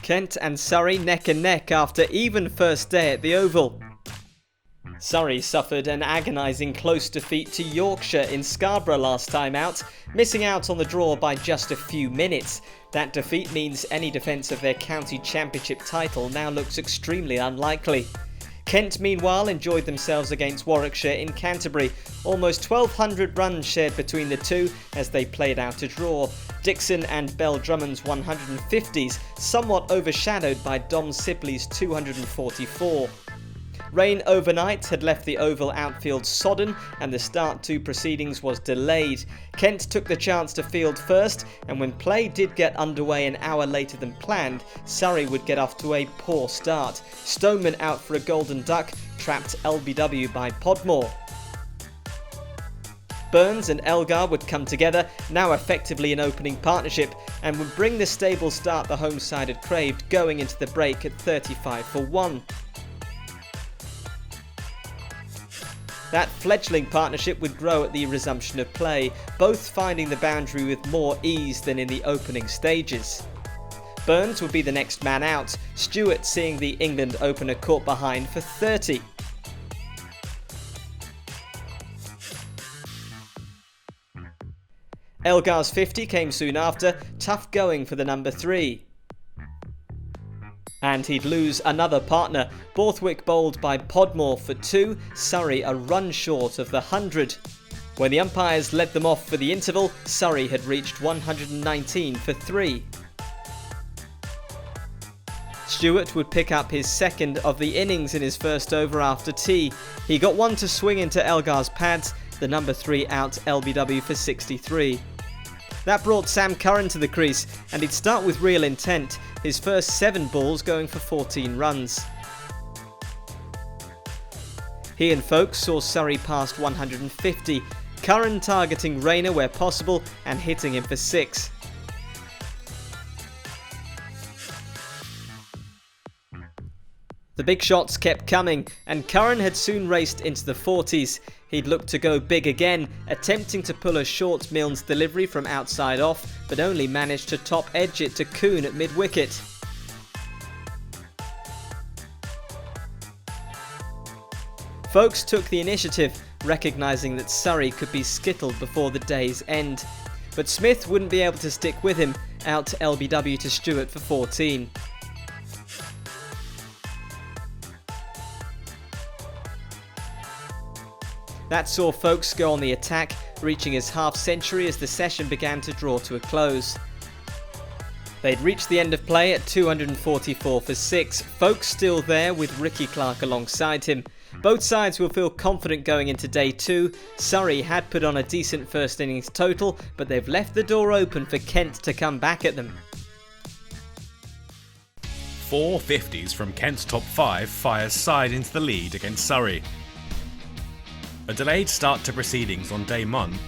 Kent and Surrey neck and neck after even first day at the Oval. Surrey suffered an agonising close defeat to Yorkshire in Scarborough last time out, missing out on the draw by just a few minutes. That defeat means any defence of their county championship title now looks extremely unlikely. Kent, meanwhile, enjoyed themselves against Warwickshire in Canterbury. Almost 1,200 runs shared between the two as they played out a draw. Dixon and Bell Drummond's 150s somewhat overshadowed by Dom Sibley's 244. Rain overnight had left the Oval outfield sodden and the start to proceedings was delayed. Kent took the chance to field first, and when play did get underway an hour later than planned, Surrey would get off to a poor start. Stoneman out for a golden duck, trapped LBW by Podmore. Burns and Elgar would come together, now effectively an opening partnership, and would bring the stable start the home side had craved, going into the break at 35 for 1. That fledgling partnership would grow at the resumption of play, both finding the boundary with more ease than in the opening stages. Burns would be the next man out, Stewart seeing the England opener caught behind for 30. Elgar's 50 came soon after, tough going for the number 3. And he'd lose another partner, Borthwick bowled by Podmore for 2, Surrey a run short of the 100. When the umpires led them off for the interval, Surrey had reached 119 for 3. Stewart would pick up his second of the innings in his first over after tea. He got one to swing into Elgar's pads, the number 3 out LBW for 63. That brought Sam Curran to the crease, and he'd start with real intent, his first 7 balls going for 14 runs. He and Folkes saw Surrey past 150, Curran targeting Rayner where possible and hitting him for 6. The big shots kept coming, and Curran had soon raced into the 40s. He'd looked to go big again, attempting to pull a short Milnes delivery from outside off, but only managed to top edge it to Coon at mid-wicket. Folkes took the initiative, recognising that Surrey could be skittled before the day's end. But Smith wouldn't be able to stick with him, out LBW to Stewart for 14. That saw Folkes go on the attack, reaching his half-century as the session began to draw to a close. They'd reached the end of play at 244 for 6, Folkes still there with Ricky Clark alongside him. Both sides will feel confident going into day 2. Surrey had put on a decent first innings total, but they've left the door open for Kent to come back at them. 4 50s from Kent's top 5 fires side into the lead against Surrey. A delayed start to proceedings on day 1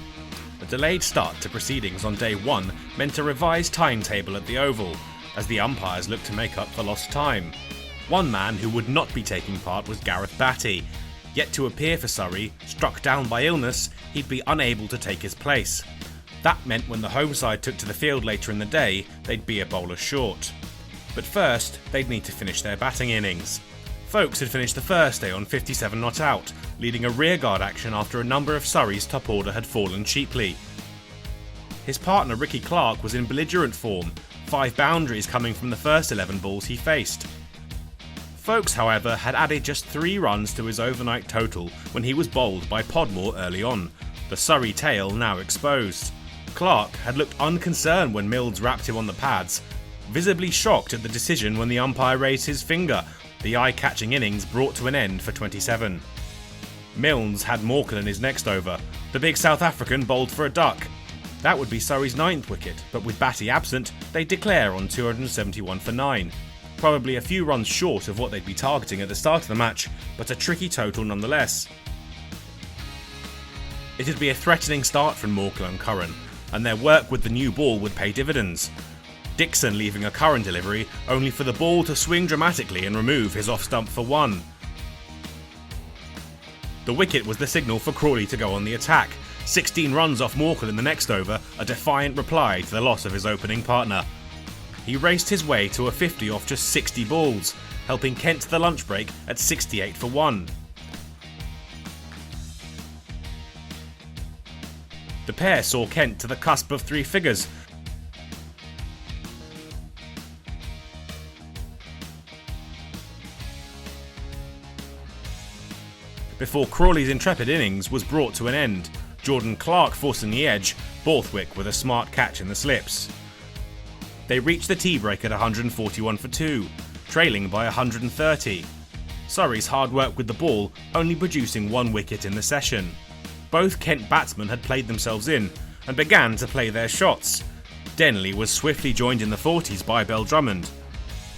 meant a revised timetable at the Oval, as the umpires looked to make up for lost time. One man who would not be taking part was Gareth Batty. Yet to appear for Surrey, struck down by illness, he'd be unable to take his place. That meant when the home side took to the field later in the day, they'd be a bowler short. But first, they'd need to finish their batting innings. Folkes had finished the first day on 57 not out, leading a rearguard action after a number of Surrey's top order had fallen cheaply. His partner Ricky Clark was in belligerent form, 5 boundaries coming from the first 11 balls he faced. Folkes, however, had added just 3 runs to his overnight total when he was bowled by Podmore early on, the Surrey tail now exposed. Clark had looked unconcerned when Milnes rapped him on the pads, visibly shocked at the decision when the umpire raised his finger, the eye-catching innings brought to an end for 27. Milnes had Morecambe in his next over. The big South African bowled for a duck. That would be Surrey's 9th wicket, but with Batty absent, they'd declare on 271 for 9. Probably a few runs short of what they'd be targeting at the start of the match, but a tricky total nonetheless. It'd be a threatening start from Morecambe and Curran, and their work with the new ball would pay dividends. Dixon leaving a Curran delivery, only for the ball to swing dramatically and remove his off-stump for 1. The wicket was the signal for Crawley to go on the attack. 16 runs off Morecambe in the next over, a defiant reply to the loss of his opening partner. he raced his way to a 50 off just 60 balls, helping Kent to the lunch break at 68 for 1. The pair saw Kent to the cusp of 3 figures, before Crawley's intrepid innings was brought to an end, Jordan Clark forcing the edge, Borthwick with a smart catch in the slips. They reached the tea break at 141 for 2, trailing by 130. Surrey's hard work with the ball only producing 1 wicket in the session. Both Kent batsmen had played themselves in and began to play their shots. Denley was swiftly joined in the 40s by Bell Drummond.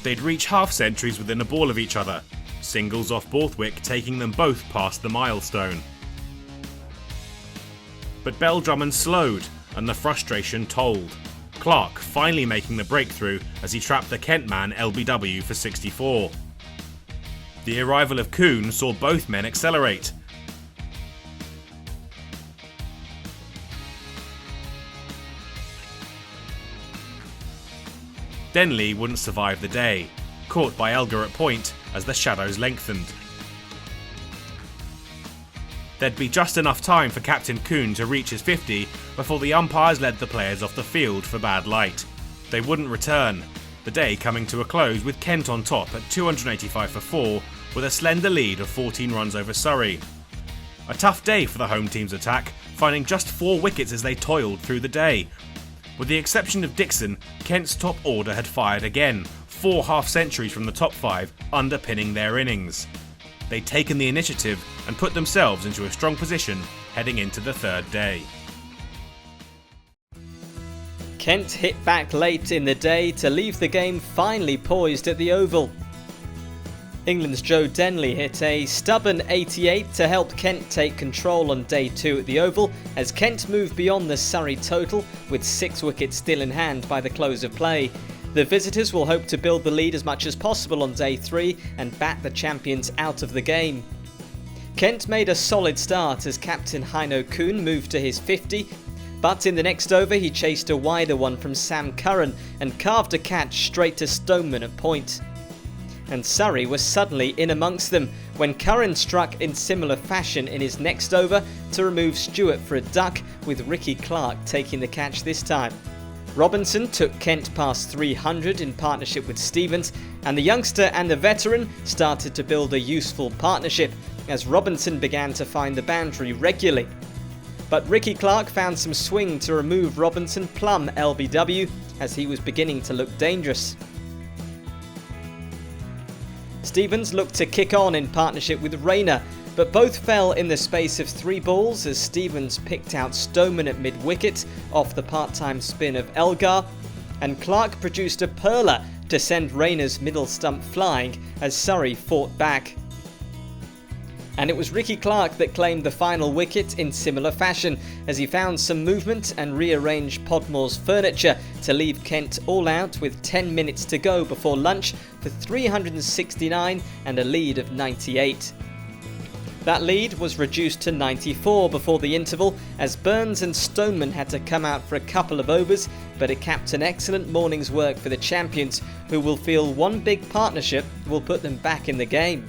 They'd reach half-centuries within a ball of each other, singles off Borthwick taking them both past the milestone. But Bell Drummond slowed and the frustration told. Clark finally making the breakthrough as he trapped the Kent man LBW for 64. The arrival of Kuhn saw both men accelerate. Denley wouldn't survive the day, caught by Elgar at point as the shadows lengthened. There'd be just enough time for Captain Kuhn to reach his 50 before the umpires led the players off the field for bad light. They wouldn't return, the day coming to a close with Kent on top at 285 for 4 with a slender lead of 14 runs over Surrey. A tough day for the home team's attack, finding just 4 wickets as they toiled through the day. With the exception of Dixon, Kent's top order had fired again, 4 half-centuries from the top 5 underpinning their innings. They'd taken the initiative and put themselves into a strong position heading into the 3rd day. Kent hit back late in the day to leave the game finely poised at the Oval. England's Joe Denley hit a stubborn 88 to help Kent take control on day 2 at the Oval as Kent moved beyond the Surrey total with 6 wickets still in hand by the close of play. The visitors will hope to build the lead as much as possible on day 3 and bat the champions out of the game. Kent made a solid start as captain Heino Kuhn moved to his 50, but in the next over he chased a wider one from Sam Curran and carved a catch straight to Stoneman at point. And Surrey was suddenly in amongst them when Curran struck in similar fashion in his next over to remove Stewart for a duck, with Ricky Clark taking the catch this time. Robinson took Kent past 300 in partnership with Stevens, and the youngster and the veteran started to build a useful partnership as Robinson began to find the boundary regularly. But Ricky Clark found some swing to remove Robinson plumb LBW as he was beginning to look dangerous. Stevens looked to kick on in partnership with Rayner, but both fell in the space of 3 balls as Stevens picked out Stoneman at mid-wicket off the part-time spin of Elgar, and Clark produced a perler to send Rayner's middle stump flying as Surrey fought back. And it was Ricky Clark that claimed the final wicket in similar fashion as he found some movement and rearranged Podmore's furniture to leave Kent all out with 10 minutes to go before lunch for 369 and a lead of 98. That lead was reduced to 94 before the interval as Burns and Stoneman had to come out for a couple of overs, but it capped an excellent morning's work for the champions, who will feel one big partnership will put them back in the game.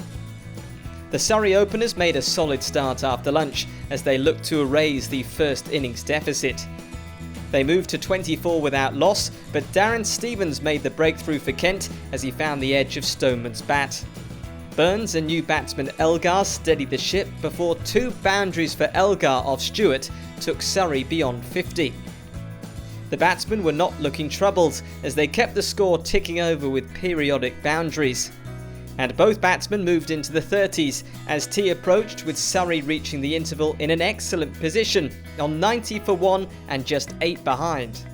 The Surrey openers made a solid start after lunch as they looked to erase the first innings deficit. They moved to 24 without loss, but Darren Stevens made the breakthrough for Kent as he found the edge of Stoneman's bat. Burns and new batsman Elgar steadied the ship before 2 boundaries for Elgar off Stewart took Surrey beyond 50. The batsmen were not looking troubled as they kept the score ticking over with periodic boundaries. And both batsmen moved into the 30s as tea approached, with Surrey reaching the interval in an excellent position on 90 for 1 and just 8 behind.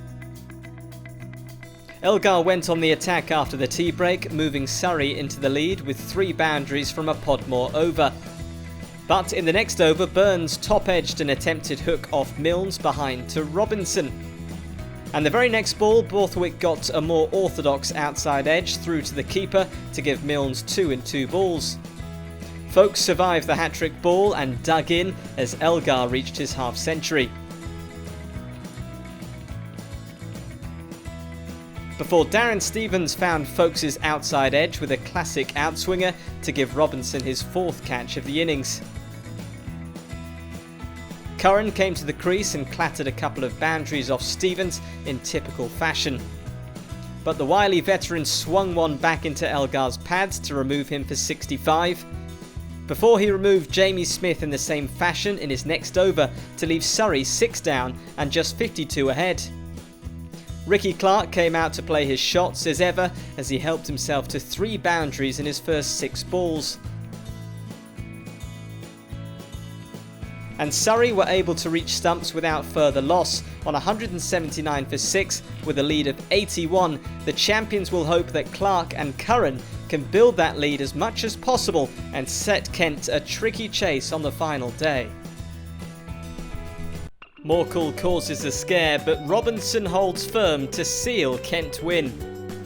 Elgar went on the attack after the tea break, moving Surrey into the lead with 3 boundaries from a Podmore over. But in the next over, Burns top-edged an attempted hook off Milnes behind to Robinson. And the very next ball, Borthwick got a more orthodox outside edge through to the keeper to give Milnes 2 in 2 balls. Folkes survived the hat-trick ball and dug in as Elgar reached his half-century. before Darren Stevens found Folkes' outside edge with a classic outswinger to give Robinson his 4th catch of the innings. Curran came to the crease and clattered a couple of boundaries off Stevens in typical fashion. But the wily veteran swung one back into Elgar's pads to remove him for 65, before he removed Jamie Smith in the same fashion in his next over to leave Surrey 6 down and just 52 ahead. Ricky Clark came out to play his shots as ever as he helped himself to 3 boundaries in his first 6 balls. And Surrey were able to reach stumps without further loss on 179 for 6 with a lead of 81. The champions will hope that Clark and Curran can build that lead as much as possible and set Kent a tricky chase on the final day. Morkel causes a scare, but Robinson holds firm to seal Kent win.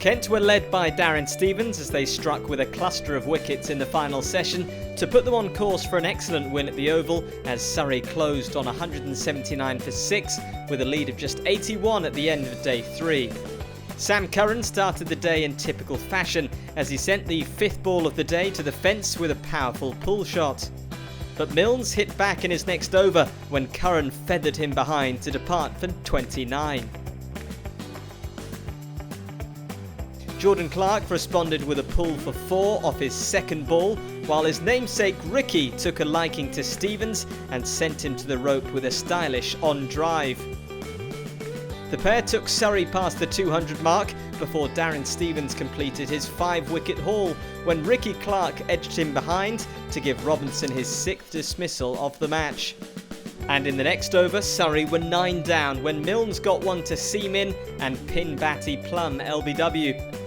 Kent were led by Darren Stevens as they struck with a cluster of wickets in the final session to put them on course for an excellent win at the Oval as Surrey closed on 179 for 6 with a lead of just 81 at the end of day 3. Sam Curran started the day in typical fashion as he sent the 5th ball of the day to the fence with a powerful pull shot. But Milnes hit back in his next over when Curran feathered him behind to depart for 29. Jordan Clark responded with a pull for 4 off his 2nd ball, while his namesake Ricky took a liking to Stevens and sent him to the rope with a stylish on drive. The pair took Surrey past the 200 mark before Darren Stevens completed his 5-wicket haul when Ricky Clark edged him behind to give Robinson his 6th dismissal of the match. And in the next over, Surrey were 9 down when Milnes got one to seam in and pin Batty plumb LBW.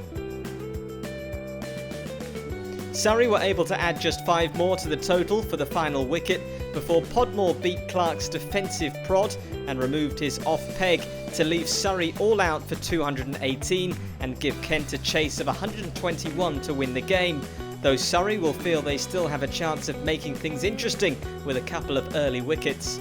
Surrey were able to add just 5 more to the total for the final wicket before Podmore beat Clark's defensive prod and removed his off peg to leave Surrey all out for 218 and give Kent a chase of 121 to win the game, though Surrey will feel they still have a chance of making things interesting with a couple of early wickets.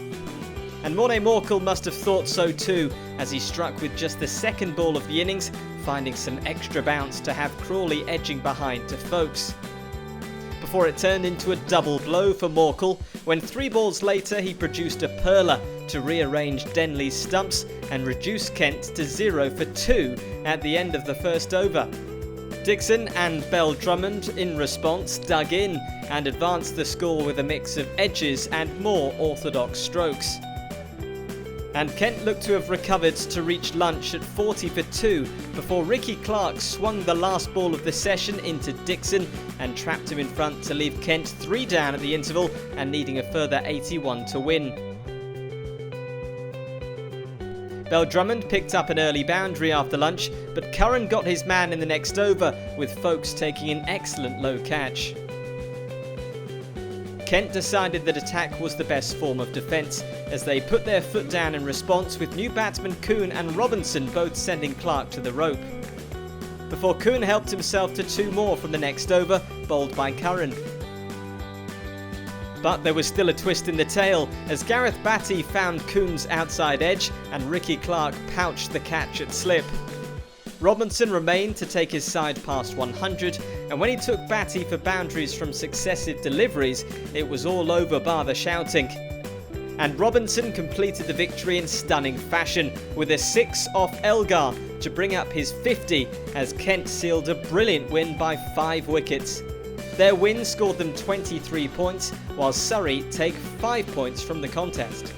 And Morne Morkel must have thought so too, as he struck with just the 2nd ball of the innings, finding some extra bounce to have Crawley edging behind to Folkes. Before it turned into a double blow for Morkel, when 3 balls later he produced a perler to rearrange Denley's stumps and reduce Kent to 0 for 2 at the end of the first over. Dixon and Bell Drummond in response dug in and advanced the score with a mix of edges and more orthodox strokes. And Kent looked to have recovered to reach lunch at 40 for 2 before Ricky Clark swung the last ball of the session into Dixon and trapped him in front to leave Kent 3 down at the interval and needing a further 81 to win. Bell Drummond picked up an early boundary after lunch, but Curran got his man in the next over with Folkes taking an excellent low catch. Kent decided that attack was the best form of defence as they put their foot down in response with new batsmen Kuhn and Robinson both sending Clark to the rope. Before Kuhn helped himself to 2 more from the next over, bowled by Curran. But there was still a twist in the tail as Gareth Batty found Kuhn's outside edge and Ricky Clark pouched the catch at slip. Robinson remained to take his side past 100, and when he took Batty for boundaries from successive deliveries, it was all over bar the shouting. And Robinson completed the victory in stunning fashion with a 6 off Elgar to bring up his 50 as Kent sealed a brilliant win by 5 wickets. Their win scored them 23 points, while Surrey take 5 points from the contest.